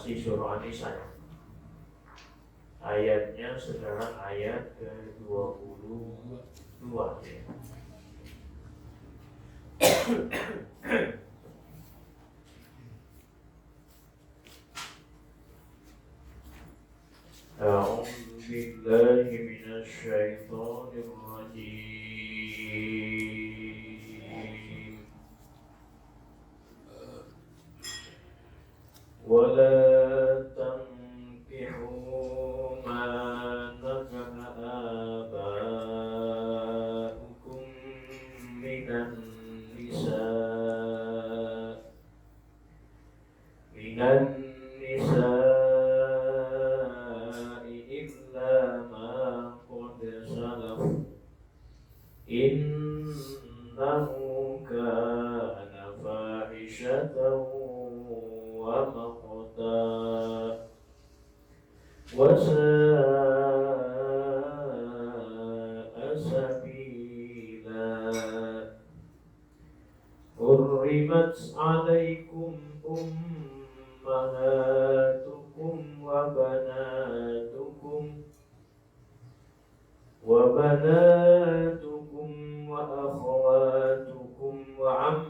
masih surah An-Nisa. Ayatnya sekarang ayat ke-22 ya. A'udzu billahi minasy syaithanir rajim. Wala tankihu ma nakaha aba'ukum minan nisa'i illa ma qad salaf innahu kana fahishatan wa maqta wa sa'a sabila. Hurrimat 'alaikum ummahatukum wa banatukum wa akhawatukum wa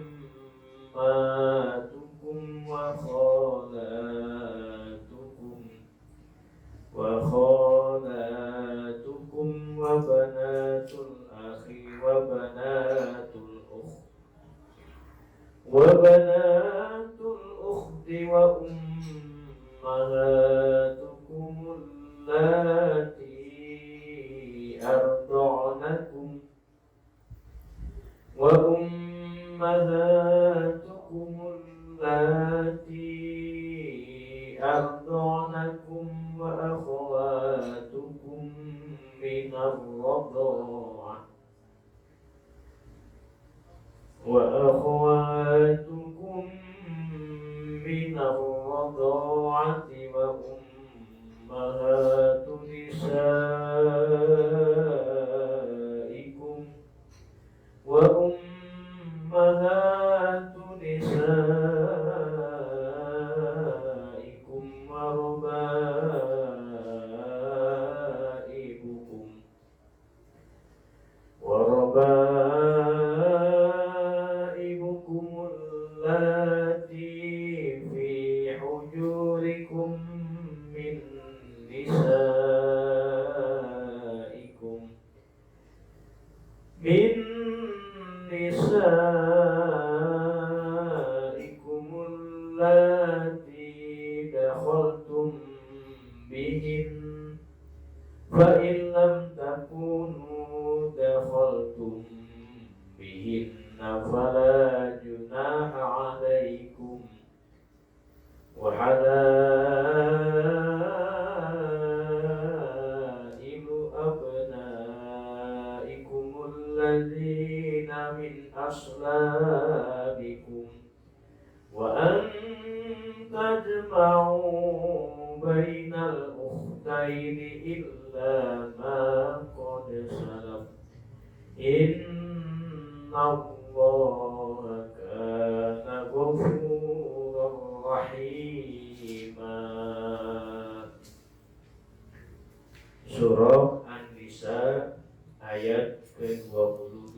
ammatukum wa khalatukum wa banatul akhi wa banatul ukhti wa ummahatukum allati arda'nakum wa ummahatukum allati arda'nakum wa akhawatukum minar radha'ah وأخواتكم من الرضاعة وأمهات نسائكم وربائبكم اللاتي في حجوركم من نسائكم اللاتي دخلتم بهن فإن لم تكونوا دخلتم بهن فلا جناح عليكم وحلائل أبنائكم الذين من أصلابكم وأن تجمعوا بين الأختين إلا ما قد سلف إن الله كان غفورا رحيما. Surah An-Nisa ayat ke-22.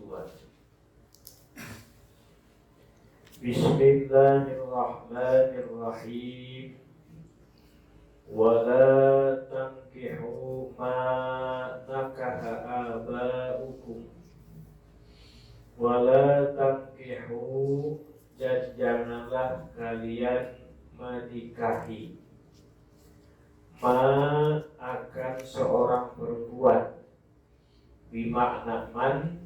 Bismillahirrahmanirrahim. Wala tankihu ma nakaha aba'ukum. Wala tankihu, dan janganlah kalian menikahi ma akan seorang perempuan, bimakna man,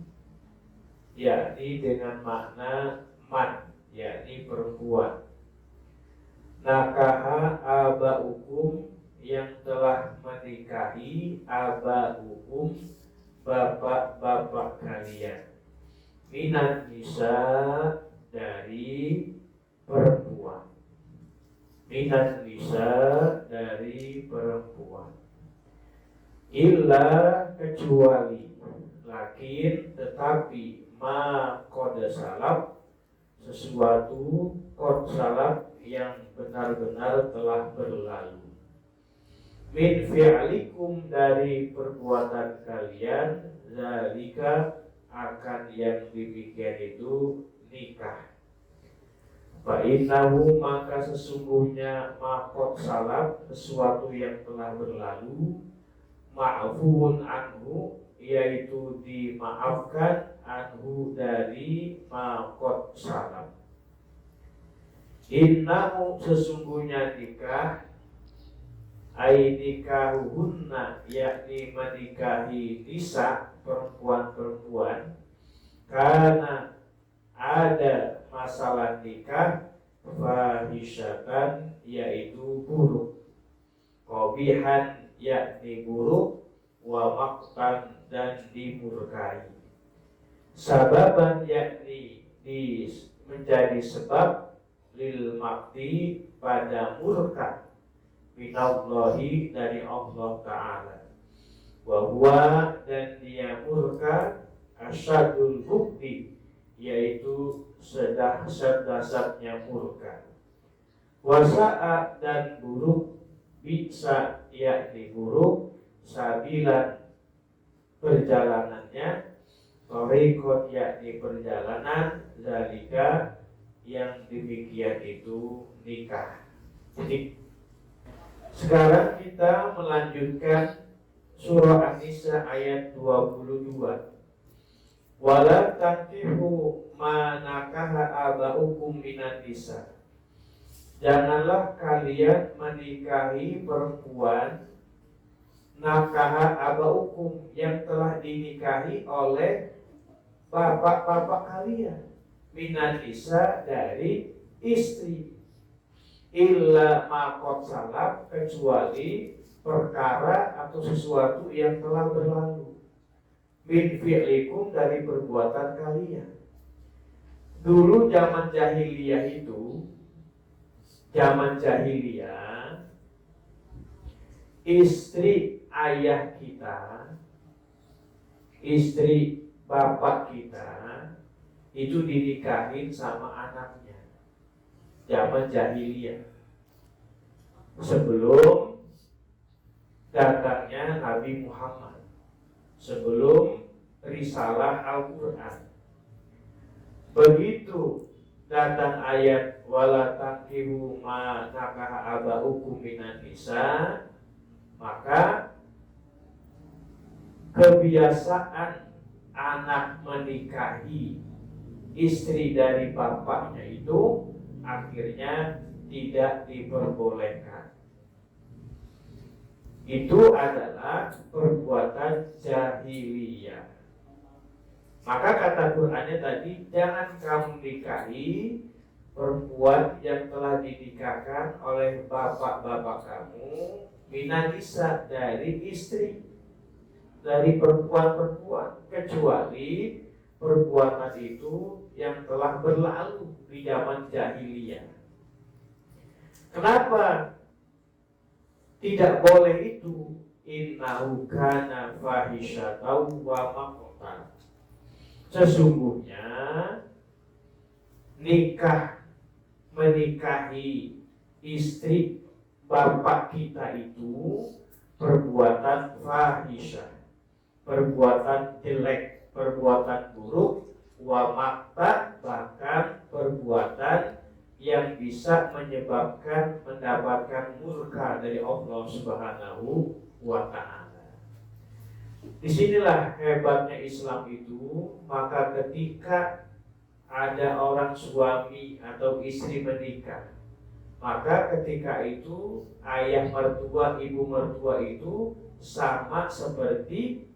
yakni dengan makna man, yakni perempuan. Nakaha aba'ukum, yang telah menikahi aba'ukum, bapak-bapak kalian. Minan nisa, dari perempuan. Minan nisa, dari perempuan. Illa, kecuali, lakin tetapi, ma qad salaf, sesuatu qad salaf yang benar-benar telah berlalu. Min fi'alikum dari perbuatan kalian, zalika akan yang demikian itu nikah. Fa'innahu maka sesungguhnya makot salaf sesuatu yang telah berlalu, ma'fuun anhu yaitu dimaafkan, anhu dari makot salaf. Innahu sesungguhnya nikah, nikahuhunna yakni menikahi nisa perempuan-perempuan, karena ada masalah nikah, fahisyatan yaitu buruk, qabihan yakni buruk, wa maqtan dan dimurkai, sababan yakni menjadi sebab, lil maqti pada murka, minallahi dari Allah Ta'ala, wa huwa dan dia murka, asyadul bukti yaitu sedahsyat-dahsyatnya murka, wasa'a dan buruk, bisa yakni buruk, sabilan perjalanannya, thariqat yakni perjalanan, zalika yang demikian itu nikah. Jadi sekarang kita melanjutkan surah An-Nisa ayat 22. Wala tankihu ma nakaha aba'ukum minan nisa. Janganlah kalian menikahi perempuan nakaha aba'ukum yang telah dinikahi oleh bapak-bapak kalian, minan nisa dari istri, illa maqad salaf kecuali perkara atau sesuatu yang telah berlalu, min fi'likum dari perbuatan kalian. Dulu zaman jahiliyah itu, zaman jahiliyah, istri ayah kita, istri bapak kita itu dinikahin sama anaknya. Zaman jahiliyah, sebelum datangnya Nabi Muhammad, sebelum risalah Al-Quran. Begitu datang ayat wala tankihu ma nakaha aba'ukum minan nisa, maka kebiasaan anak menikahi istri dari bapaknya itu akhirnya tidak diperbolehkan. Itu adalah perbuatan jahiliyah. Maka kata Qur'annya tadi, jangan kamu nikahi perempuan yang telah dinikahkan oleh bapak-bapak kamu, minan nisa dari istri, dari perempuan-perempuan, kecuali perbuatan itu yang telah berlalu di zaman jahiliyah. Kenapa tidak boleh itu? Innahu kana fahisyatan wa maqtan. Sesungguhnya menikahi istri bapak kita itu perbuatan fahisyah, perbuatan jelek, perbuatan buruk, wa maqta bahkan perbuatan yang bisa menyebabkan mendapatkan murka dari Allah Subhanahu wa Ta'ala. Disinilah hebatnya Islam itu. Maka ketika ada orang suami atau istri menikah, maka ketika itu ayah mertua, ibu mertua itu sama seperti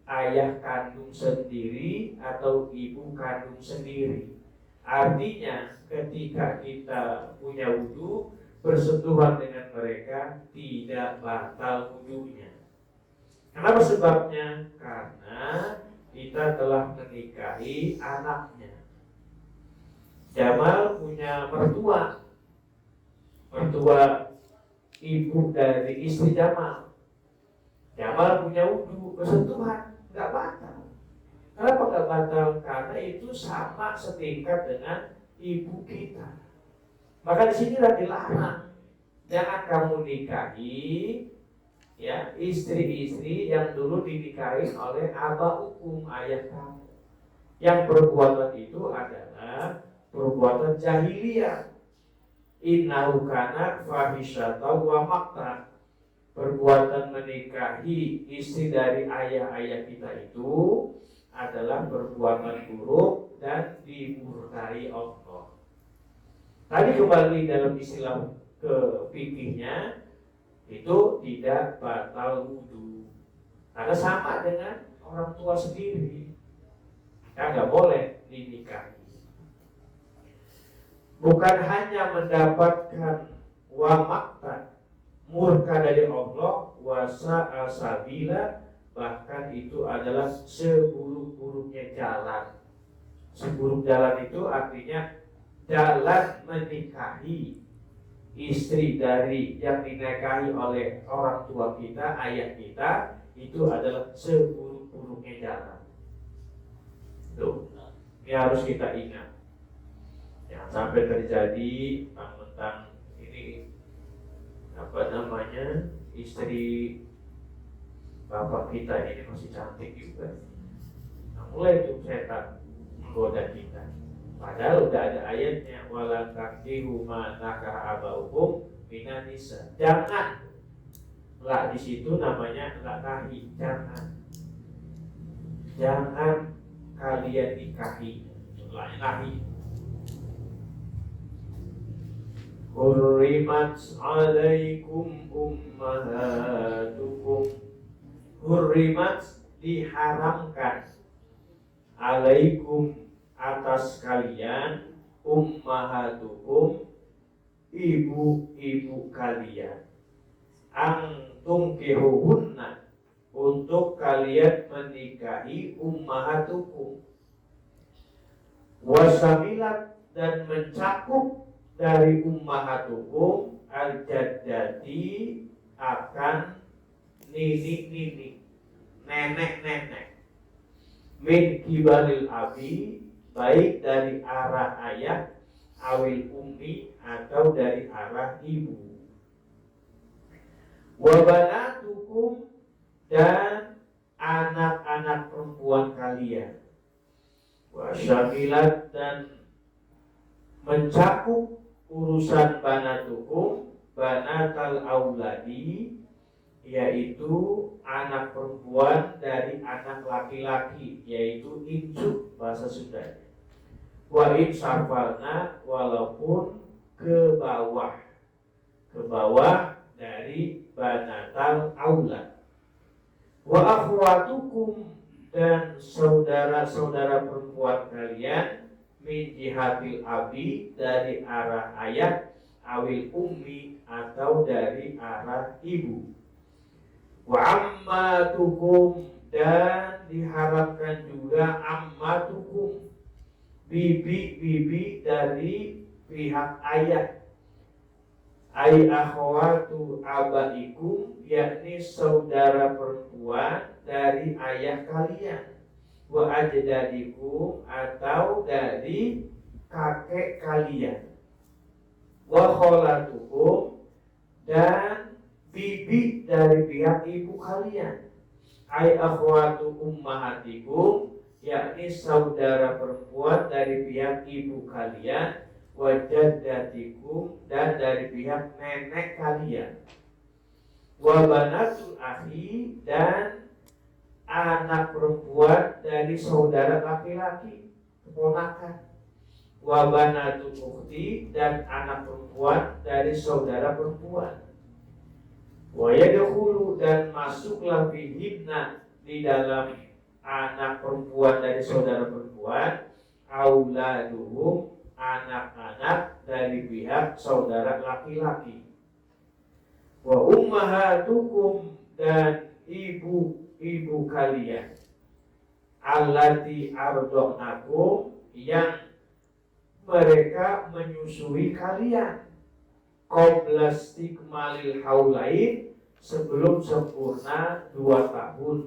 ayah kandung sendiri atau ibu kandung sendiri. Artinya ketika kita punya wudu, bersentuhan dengan mereka tidak batal wudunya. Kenapa sebabnya? Karena kita telah menikahi anaknya. Jamal punya mertua ibu dari istri Jamal. Jamal punya wudu, bersentuhan, nggak batal. Kenapa nggak batal? Karena itu sama setingkat dengan ibu kita. Maka di sinilah dilarang. Jangan kamu nikahi ya istri-istri yang dulu dinikahi oleh abaukum, ayah kamu. Yang perbuatan itu adalah perbuatan jahiliyah. Innahu kana fahisyatan wa maqtan. Perbuatan menikahi istri dari ayah-ayah kita itu adalah perbuatan buruk dan dimurkai Allah. Tadi kembali dalam istilah ke fikihnya itu tidak batal wudu. Karena sama dengan orang tua sendiri. Kita nggak boleh dinikahi. Bukan hanya mendapatkan wa maqtan, murka dari Allah, wasa asabila, bahkan itu adalah seburuk-buruknya jalan. Seburuk jalan itu artinya jalan menikahi istri dari yang dinikahi oleh orang tua kita, ayah kita, itu adalah seburuk-buruknya jalan. Tuh, ini harus kita ingat. Jangan sampai terjadi tentang ini istri bapak kita ini masih cantik juga. Nah, mulai itu setan menggoda kita. Padahal udah ada ayatnya, wala taqihu ma nakah abaukum minan nisa. Jangan. Lah di situ namanya nakahi, jangan. Jangan kalian nikahi. Nikahi. Hurrimat alaikum ummahatukum. Hurrimat diharamkan alaikum atas kalian ummahatukum ibu-ibu kalian antum kihuhunna untuk kalian menikahi ummahatukum wasamilat dan mencakup dari ummahatukum al-jaddati akan nini-nini, nenek-nenek min kibalil abi, baik dari arah ayah awil ummi atau dari arah ibu. Wabanatukum dan anak-anak perempuan kalian. Wasyamilat dan mencakup urusan banatukum, banatal auladi, yaitu anak perempuan dari anak laki-laki, yaitu insu bahasa Sundanya. Wa in sarfalna, walaupun ke bawah dari banatal aulad. Wa akhwatukum dan saudara-saudara perempuan kalian min jihatil abi, dari arah ayah, awil ummi atau dari arah ibu. Wa ammatukum dan diharapkan juga ammatukum, bibi-bibi dari pihak ayah. Ai akhwatu abaikum, yakni saudara perempuan dari ayah kalian. Wa ajdadikum atau dari kakek kalian. Wa kholatukum dan bibi dari pihak ibu kalian. Ai akhwatu ummahatikum, yakni saudara perempuan dari pihak ibu kalian. Wa jaddatikum dan dari pihak nenek kalian. Wa banatul akhi dan anak perempuan dari saudara laki-laki, keponakan. Wa banatul ukhti dan anak perempuan dari saudara perempuan. Wa yadkhulu dan masuklah fihibna di dalam anak perempuan dari saudara perempuan, auladuhum anak-anak dari pihak saudara laki-laki. Wa ummahatukum dan ibu kalian, allati ardhanakum yang mereka menyusui kalian, qabla istikmalil haulain sebelum sempurna 2 tahun,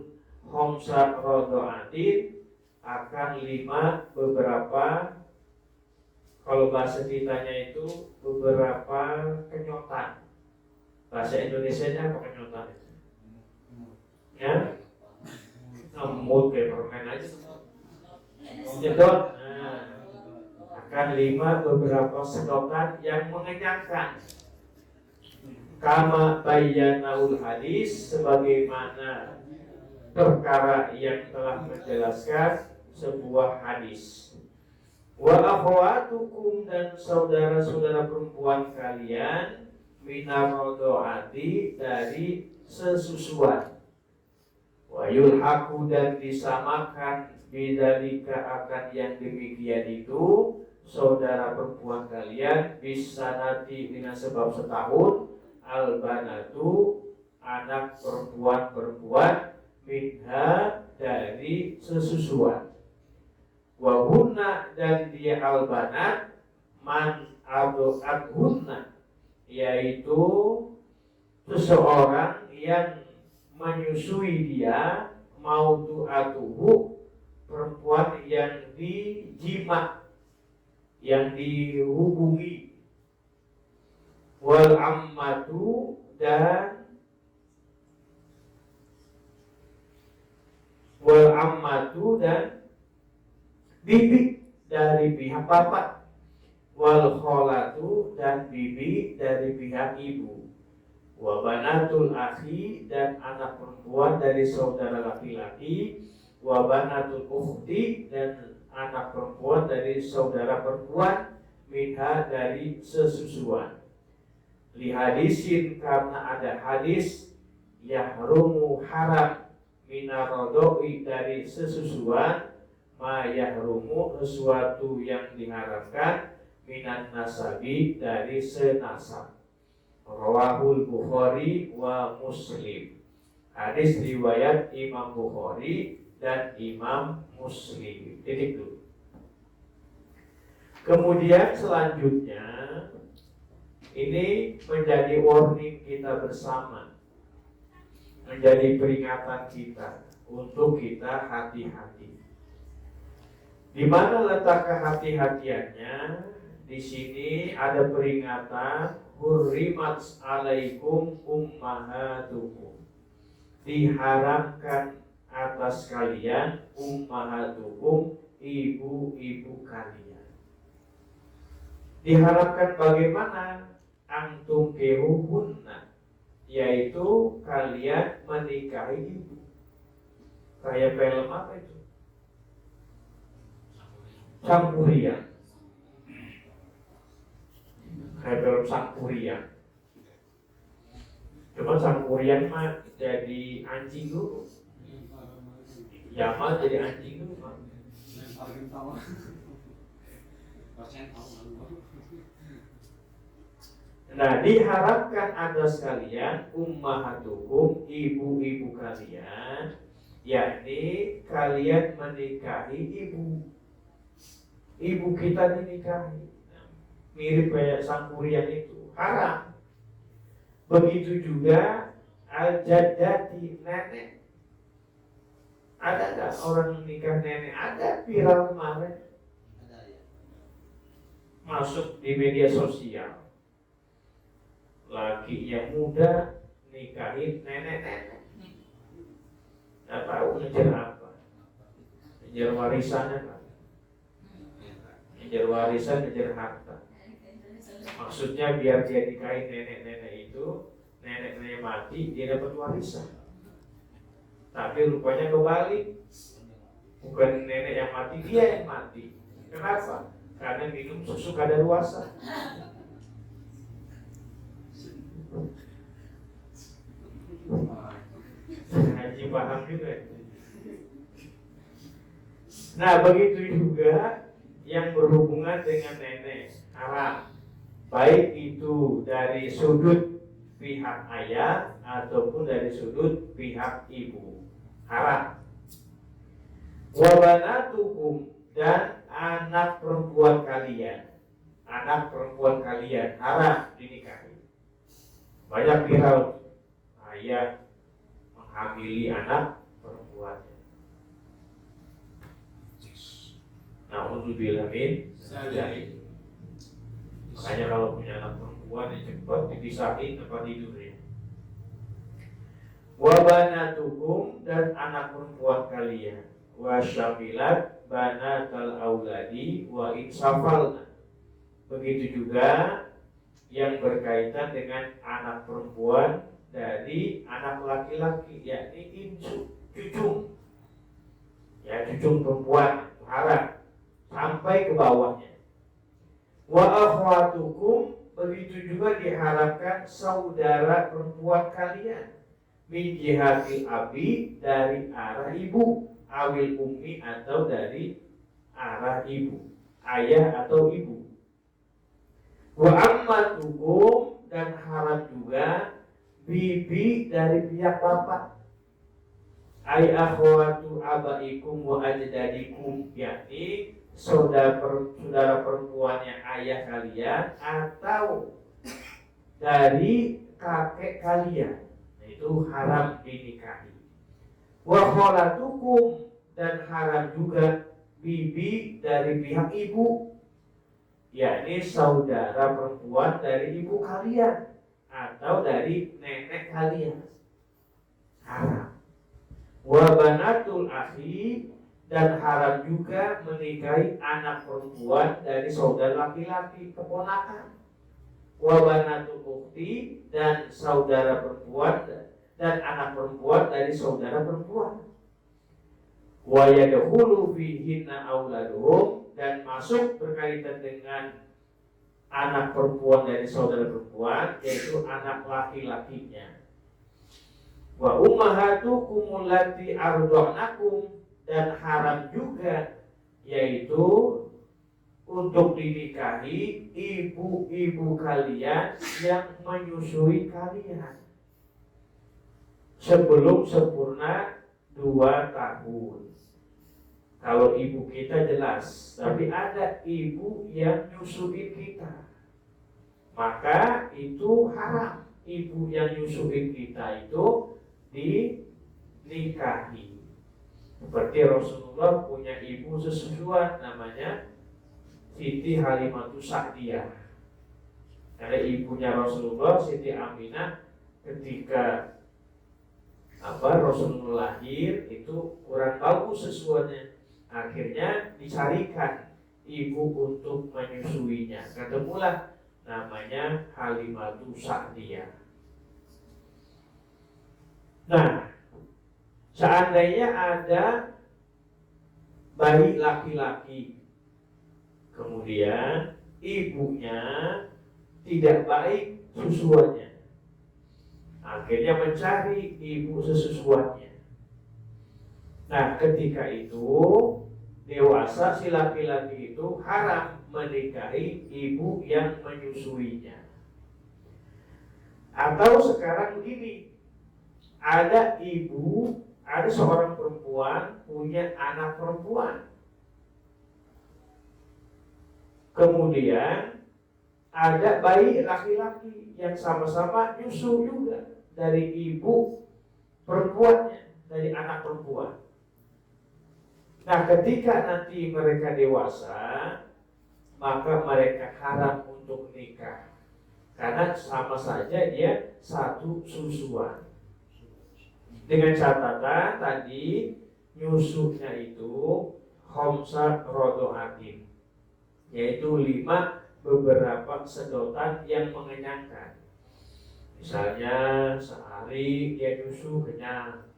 khamsa radha'atin akan 5 beberapa Kalau bahasa kitanya itu beberapa kenyotan. Bahasa Indonesianya apa kenyotan itu? Ya, ngemut kayak permen aja. Nyedot. Nah, akan 5 beberapa sedotan yang mengenyangkan. Kama bayyanaul hadis, sebagaimana perkara yang telah menjelaskan sebuah hadis. Wa akhwatukum, dan saudara-saudara perempuan kalian, minarodoati, dari sesusuan. Wa yulhaku, dan disamakan, bidzalika, akan yang demikian itu, saudara perempuan kalian, bisanati, dengan sebab setahun, albanatu, anak perempuan minha, dari sesusuan. Wahunna, dan dia albanat, man ado'athunna, yaitu seseorang yang menyusui dia, maudu'atuhu, perempuan yang dijima, yang dihubungi. Wal ammatu, dan bibi dari pihak bapak. Wal kholatu, dan bibi dari pihak ibu. Wa banatul akhi, dan anak perempuan dari saudara laki-laki. Wa banatul ukhti, dan anak perempuan dari saudara perempuan, minha, dari sesusuan. Li hadisin, karena ada hadis, yahrumu, haram, minarodoi, dari sesusuan, ma yahrumu, sesuatu yang diharamkan, minan nasabi, dari senasab. Rawahul Bukhari wa Muslim. Hadis riwayat Imam Bukhari dan Imam Muslim. Titik dulu. Kemudian selanjutnya, ini menjadi warning kita bersama, menjadi peringatan kita untuk kita hati-hati. Di mana letak kehati-hatiannya? Di sini ada peringatan, hurrimat alaikum ummahatukum, diharamkan atas kalian, ummahatukum, ibu-ibu kalian. Diharamkan bagaimana? Antum kehuhunna, yaitu kalian menikahi ibu. Kayak film apa itu? Sangkuriang. Kayak film Sangkuriang. Cuma Sangkuriang mah jadi anjing dulu. Yamal jadi anjing dulu. Nah, diharapkan atas kalian, ummahatukum, ibu-ibu kalian, yakni kalian menikahi ibu. Ibu kita dinikahi. Mirip kayak Sangkuriang itu, haram. Begitu juga al-jaddati, nenek. Ada nggak orang nikah nenek? Ada, viral kemarin. Masuk di media sosial. Laki yang muda nikahin nenek-nenek. Nggak tahu ngejar apa. Ngejar warisannya kan. Ngejar warisan, ngejar harta. Maksudnya biar dia nikahin nenek-nenek itu, nenek-nenek mati, dia dapat warisan. Tapi rupanya kebalik. Bukan nenek yang mati, dia yang mati. Kenapa? Karena minum susu kadaluarsa. Haji paham juga. Nah, begitu juga yang berhubungan dengan nenek, haram. Baik itu dari sudut pihak ayah ataupun dari sudut pihak ibu, haram. Wa banatukum, dan anak perempuan kalian. Anak perempuan kalian haram dinikahi. Banyak viral ayah menghamili anak perempuannya. Na'udzubillah min dzalik. Makanya kalau punya anak perempuan ya cepat dipisahin tempat tidurnya. Wa banatukum, dan anak perempuan kalian. Wa syamilat banatal auladi wa insafalna. Begitu juga yang berkaitan dengan anak perempuan dari anak laki-laki, yakni incu, cucung. Ya, cucung perempuan, harap sampai ke bawahnya. Wa akhwatukum, begitu juga diharapkan saudara perempuan kalian. Min jihati abi, dari arah ibu, awil ummi, atau dari arah ibu, ayah atau ibu. Wa ammatukum, dan harap juga bibi dari pihak bapak. Ay akhwatu abaikum wa ajdadikum, yakni saudara perempuannya ayah kalian atau dari kakek kalian, itu haram dinikahi. Wa khalatukum, dan haram juga bibi dari pihak ibu, yakni saudara perempuan dari ibu kalian atau dari nenek kalian, haram. Wa banatul akhi, dan haram juga menikahi anak perempuan dari saudara laki-laki, keponakan. Wa banatul ukhti, dan saudara perempuan dan anak perempuan dari saudara perempuan. Wa yadkhulu fihinna auladuhum, dan masuk berkaitan dengan anak perempuan dari saudara perempuan, yaitu anak laki-lakinya. Wa ummahatukum allati arda'nakum, dan haram juga yaitu untuk dinikahi ibu-ibu kalian yang menyusui kalian sebelum sempurna 2 tahun. Kalau ibu kita jelas, tapi ada ibu yang nyusuin kita, maka itu haram. Ibu yang nyusuin kita itu dinikahi. Seperti Rasulullah punya ibu sesusuan namanya Siti Halimatus Sa'diyah. Karena ibunya Rasulullah, Siti Aminah, ketika Rasulullah lahir itu kurang bagus sesuatunya. Akhirnya dicarikan ibu untuk menyusuinya. Ketemulah namanya Halimatus Sa'diyah. Nah, seandainya ada bayi laki-laki, kemudian ibunya tidak baik susuannya, akhirnya mencari ibu sesusuannya. Nah, ketika itu dewasa si laki-laki itu haram menikahi ibu yang menyusuinya. Atau sekarang begini, ada seorang perempuan punya anak perempuan. Kemudian ada bayi laki-laki yang sama-sama nyusu juga dari ibu perempuannya, dari anak perempuan. Nah, ketika nanti mereka dewasa, maka mereka haram untuk nikah, karena sama saja dia satu susuan. Dengan catatan tadi nyusunya itu khamsa rodoatin, yaitu 5 beberapa sedotan yang mengenyangkan. Misalnya sehari dia nyusu kenyang,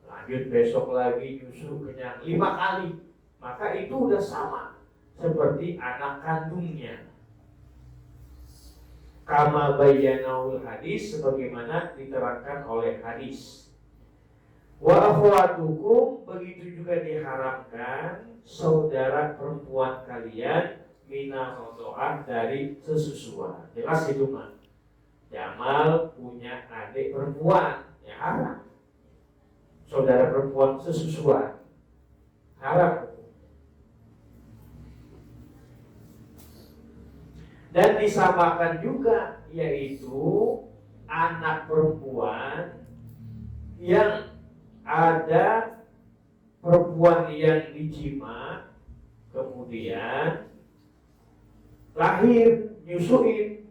lanjut besok lagi nyusu kenyang 5 kali, maka itu udah sama seperti anak kandungnya. Kama bayyanaul hadis, sebagaimana diterangkan oleh hadis. Wa akhwatukum, begitu juga diharamkan saudara perempuan kalian mina rodoah, dari sesusuan. Jelas itu mah. Jamal punya adik perempuan, ya haram. Saudara perempuan sesusuan, haram. Dan disamakan juga, yaitu anak perempuan yang ada perempuan yang dijima, kemudian lahir nyusuin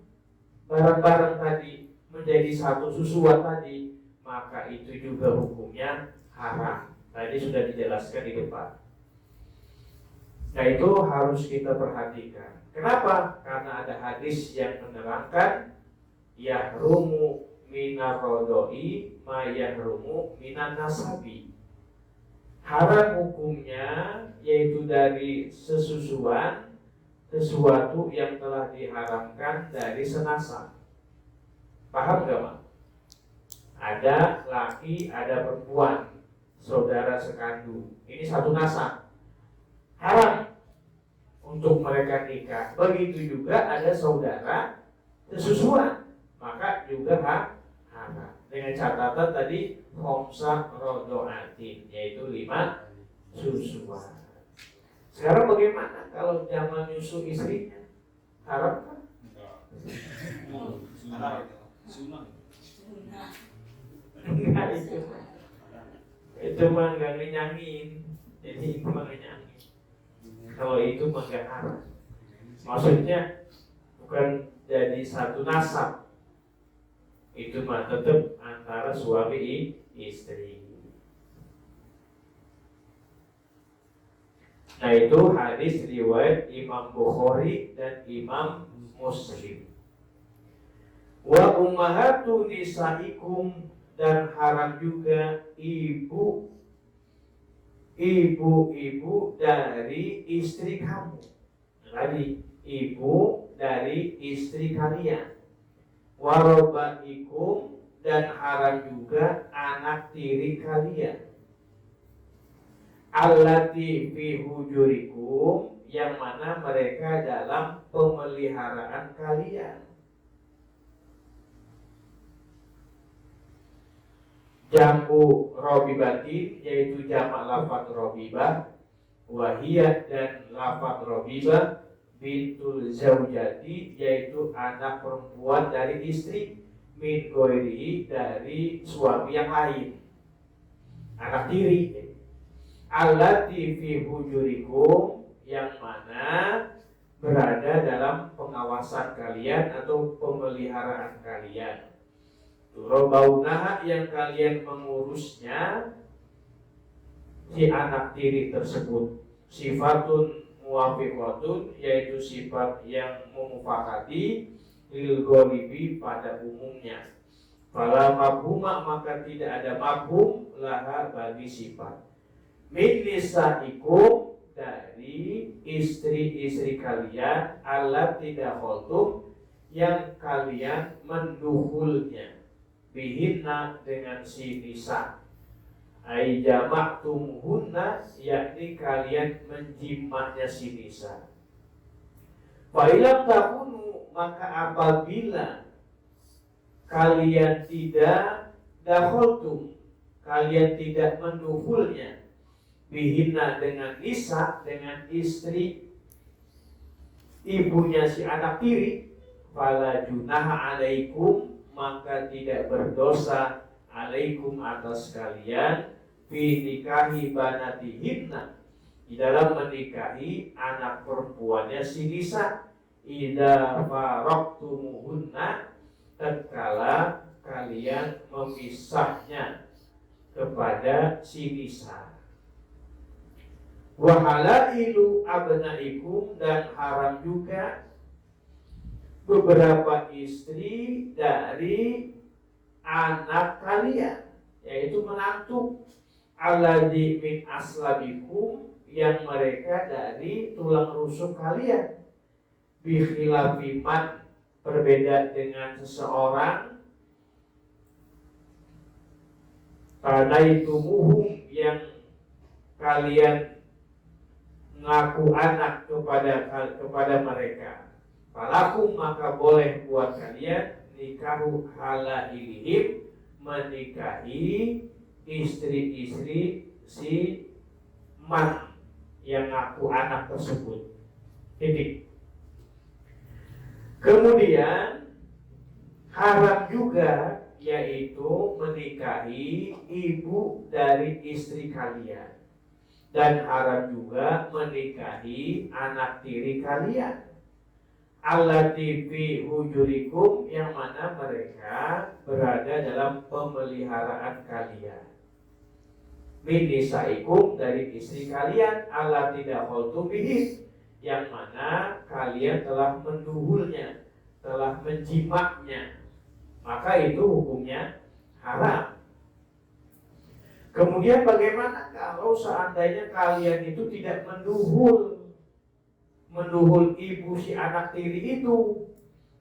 barang-barang tadi menjadi satu susuan tadi, maka itu juga hukumnya haram. Tadi sudah dijelaskan di depan. Nah itu harus kita perhatikan. Kenapa? Karena ada hadis yang menerangkan yahrumu minar rodoi ma yahrumu minan nasabi. Haram hukumnya yaitu dari sesusuan sesuatu yang telah diharamkan dari senasab. Paham gak, Mak? Ada laki, ada perempuan, saudara sekandung. Ini satu nasab. Haram untuk mereka nikah. Begitu juga ada saudara sesusuan, maka juga haram. Dengan catatan tadi khomsa rodoatin, yaitu 5 susuan. Sekarang bagaimana kalau zaman nyusu istrinya? Haram kan? Enggak, itu mah nggak ngenyangin. Jadi itu mah ngenyangin. Kalau itu mah nggak haram. Maksudnya bukan jadi satu nasab. Itu mah tetap antara suami istri. Nah itu hadis riwayat Imam Bukhari dan Imam Muslim. Wa ummahatu nisaikum, dan haram juga ibu-ibu dari istri kamu. Tadi ibu dari istri kalian. Warobaikum, dan haram juga anak tiri kalian. Allati fi hujurikum, yang mana mereka dalam pemeliharaan kalian. Jamu robibati, yaitu jamak lafaz robibah, wahiyah, dan lafaz robibah bintul zaujati, yaitu anak perempuan dari istri, min ghairihi, dari suami yang lain, anak tiri. Allati fi hujurikum, yang mana berada dalam pengawasan kalian atau pemeliharaan kalian. Turobaunaha, yang kalian mengurusnya, si anak tiri tersebut. Sifatun muwafiqatun, yaitu sifat yang memufakati lil ghalibi, pada umumnya. Fala mafhuma, maka tidak ada mafhum laha, bagi sifat. Min nisaikum, dari istri-istri kalian, alat tidak kholtum, yang kalian menduhulnya, bihinna, dengan si nisa. Ai jama'tumhunna, yakni kalian menjimatnya si nisa. Fa'ilam takunu, maka apabila kalian tidak dakholtum, kalian tidak menduhulnya, bihinna, dengan nisa, dengan istri ibunya si anak tiri, fala junaha alaikum, maka tidak berdosa alaikum, atas kalian, fi nikahi banatihinna, di dalam menikahi anak perempuannya si nisa, idza faraktumuhunna, tatkala kalian memisahnya kepada si nisa. Wahalailu abnaikum, dan haram juga beberapa istri dari anak kalian, yaitu menantu. Alladzi min aslabikum, yang mereka dari tulang rusuk kalian. Bikhilafi man, berbeda dengan seseorang. Tadaitumuhum, yang kalian ngaku anak kepada mereka. Falakum, maka boleh buat kalian nikahu halailihim, menikahi istri-istri si man yang ngaku anak tersebut. Titik. Kemudian haram juga, yaitu menikahi ibu dari istri kalian, dan haram juga menikahi anak tiri kalian. allati fi hujurikum, yang mana mereka berada dalam pemeliharaan kalian, min nisaikum, dari istri kalian, allati dakhaltum bihim, yang mana kalian telah menduhulnya, telah menjimaknya, maka itu hukumnya haram. Kemudian bagaimana kalau seandainya kalian itu tidak menduhul ibu si anak tiri itu?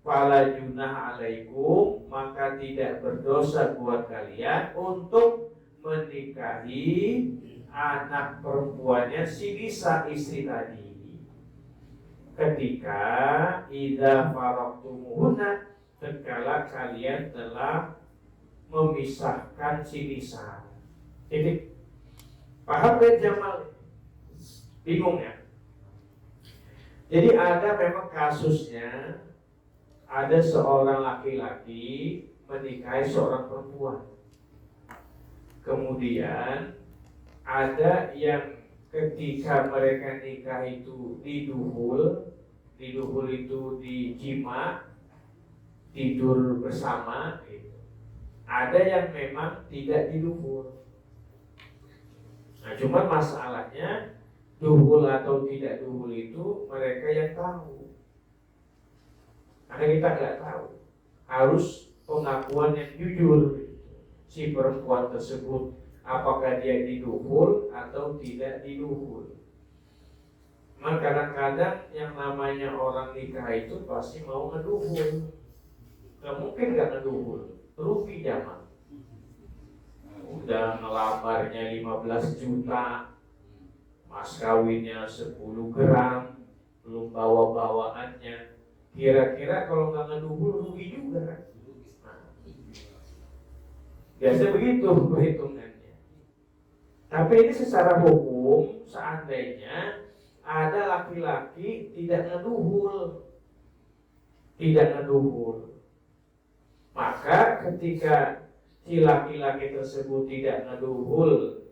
Fala junah alaikum, maka tidak berdosa buat kalian untuk menikahi anak perempuannya si Nisa, istri tadi, ketika idza faraktumuhunna, tatkala kalian telah memisahkan si Nisa. Ini paham kan Jamal? Bingung ya? Jadi ada memang kasusnya, ada seorang laki-laki menikahi seorang perempuan. Kemudian ada yang ketika mereka nikah itu diduhul itu dijima, tidur bersama gitu. Ada yang memang tidak diduhul. Nah, cuman masalahnya duhul atau tidak duhul itu mereka yang tahu, karena kita nggak tahu. Harus pengakuan yang jujur si perempuan tersebut, apakah dia diduhul atau tidak diduhul. Nah, kadang-kadang yang namanya orang nikah itu pasti mau ngeduhul, nggak mungkin nggak ngeduhul, rugi zaman. Udah ngelamarnya 15 juta, mas kawinnya 10 gram, belum bawa-bawaannya. Kira-kira kalau nggak ngeduhul rugi juga kan? Nah, biasa begitu perhitungannya. Tapi ini secara hukum, seandainya ada laki-laki tidak ngeduhul, maka ketika si laki-laki tersebut tidak ngeduhul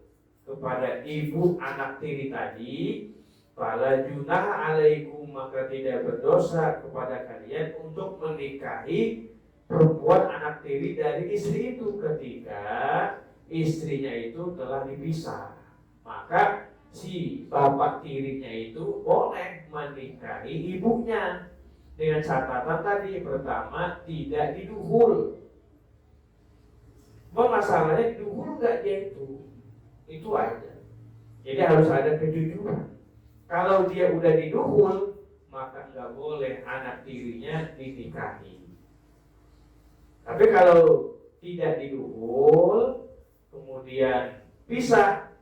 kepada ibu anak tiri tadi, fala junah alaikum, maka tidak berdosa kepada kalian untuk menikahi perempuan anak tiri dari istri itu ketika istrinya itu telah dipisah. Maka si bapak tirinya itu boleh menikahi ibunya dengan catatan tadi, pertama tidak diduhul. Masalahnya diduhul nggak dia itu aja. Jadi harus ada kejujuran. Kalau dia udah diduhul, maka nggak boleh anak tirinya dinikahi. Tapi kalau tidak diduhul, kemudian pisah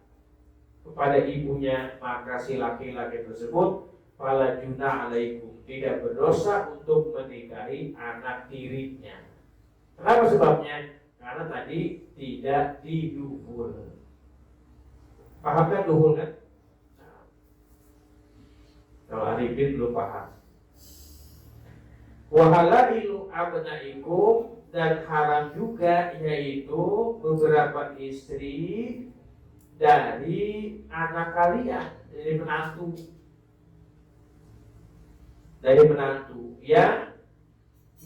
kepada ibunya, maka si laki-laki tersebut fala junah alaikum, tidak berdosa untuk menikahi anak tirinya. Kenapa sebabnya? Karena tadi tidak diduhul. Paham kan duhul kan? Nah, kalau Arifin belum paham. Wahalailu abnaikum, dan haram juga yaitu beberapa istri dari anak kalian, dari menantu yang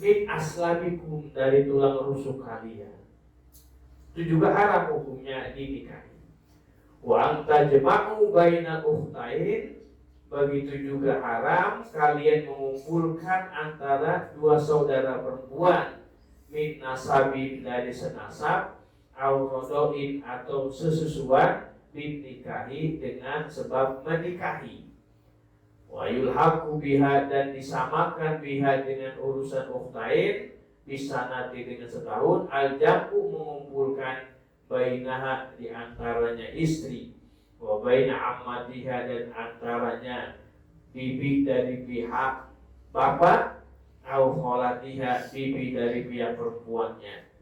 min aslabikum, dari tulang rusuk kalian. Itu juga haram hukumnya dinikahi. Wa anta jama'u bainal ukhtain, begitu juga haram kalian mengumpulkan antara dua saudara perempuan, min nasabin, dari senasab, au rodoin, atau sesusuan, dinikahi dengan sebab menikahi. Wa yulhaqu biha, dan disamakan biha dengan urusan ukhtain, bisa nanti dengan setahun, al-jam'u, mengumpulkan, bainaha, di antaranya istri, wa baina ammatiha, dan antaranya bibi dari pihak bapak, au kholatiha, bibi dari pihak perempuannya.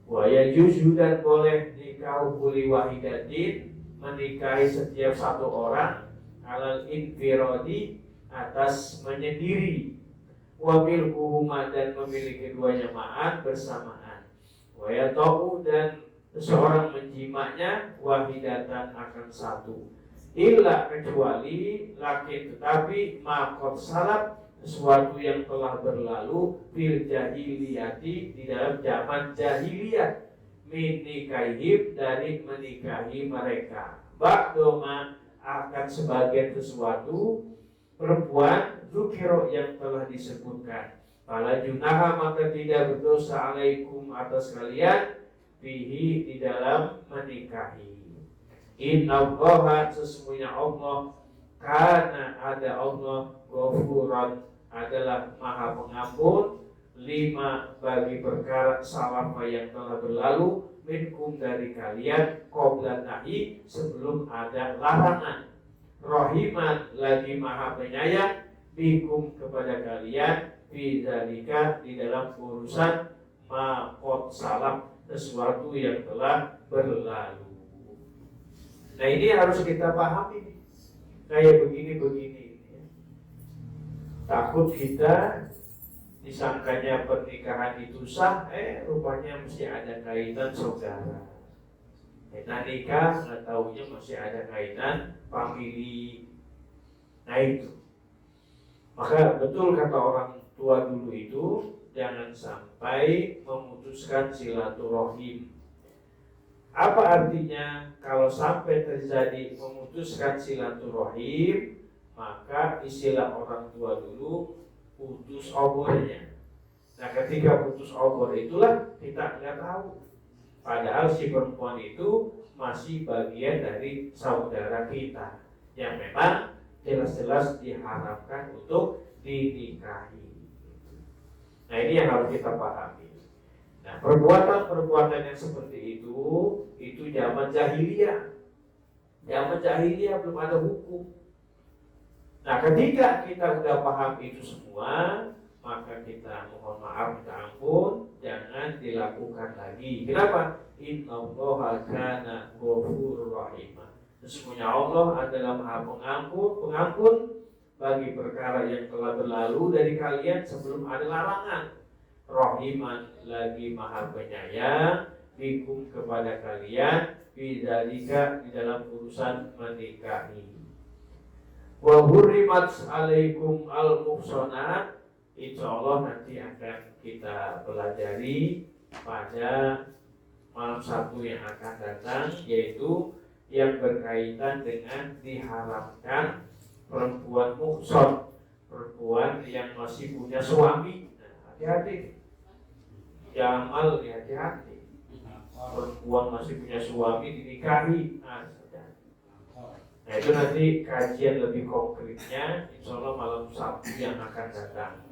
Wa yajuzu, dan boleh nikahu li wahidatin, menikahi setiap satu orang, alal infiradi, atas menyendiri, wabil kuhuma, dan memiliki keduanya ma'an, bersamaan, wa yata'u, dan seseorang menjimaknya, wahidatan, akan satu, illa, kecuali, lakin tetapi, makot salap, sesuatu yang telah berlalu fil jahiliyati, di dalam zaman jahiliyah, min nikahihim, dari menikahi mereka, ba'doma, akan sebagian sesuatu perempuan zukiro yang telah disebutkan. Fala junaha, maka tidak berdosa alaikum atas kalian, fihi, di dalam menikahi. Innallaha, sesungguhnya Allah, karena ada Allah, ghafuran, adalah maha pengampun, lima, bagi perkara salafa yang telah berlalu, minkum, dari kalian, qabla nahi, sebelum ada larangan, rahiman, lagi maha penyayang, bikum, kepada kalian, bidzalika, di dalam urusan maqad salaf, sesuatu yang telah berlalu. Nah, ini harus kita pahami, kayak begini-begini. Takut kita disangkanya pernikahan itu sah, rupanya mesti ada kaitan saudara. Kita nikah, nggak taunya masih ada kaitan famili. Nah itu. Maka betul kata orang tua dulu itu, jangan sampai memutuskan silaturahim. Apa artinya kalau sampai terjadi memutuskan silaturahim? Maka istilah orang tua dulu, putus obornya. Nah, ketika putus obor itulah kita nggak tahu, padahal si perempuan itu masih bagian dari saudara kita yang memang jelas-jelas diharapkan untuk dinikahi. Nah, ini yang harus kita pahami. Nah, perbuatan-perbuatan yang seperti itu zaman jahiliyah. Zaman jahiliyah belum ada hukum. Nah, ketika kita sudah paham itu semua, maka kita mohon maaf, minta ampun, jangan dilakukan lagi. Kenapa? Innallaha kana ghafurur rahim. Sesungguhnya Allah adalah maha pengampun bagi perkara yang telah berlalu dari kalian sebelum ada larangan. Rahiman, lagi maha penyayang, bikum, kepada kalian, bidzalika, di dalam urusan menikahi. Wa hurrimat alaikum al-muhsanat, insyaallah nanti akan kita pelajari pada malam Sabtu yang akan datang, yaitu yang berkaitan dengan diharamkan perempuan muhsan, perempuan yang masih punya suami. Nah, hati-hati, Jamal, hati-hati, perempuan masih punya suami dinikahi. Nah, itu nanti kajian lebih konkretnya insya Allah malam Sabtu yang akan datang.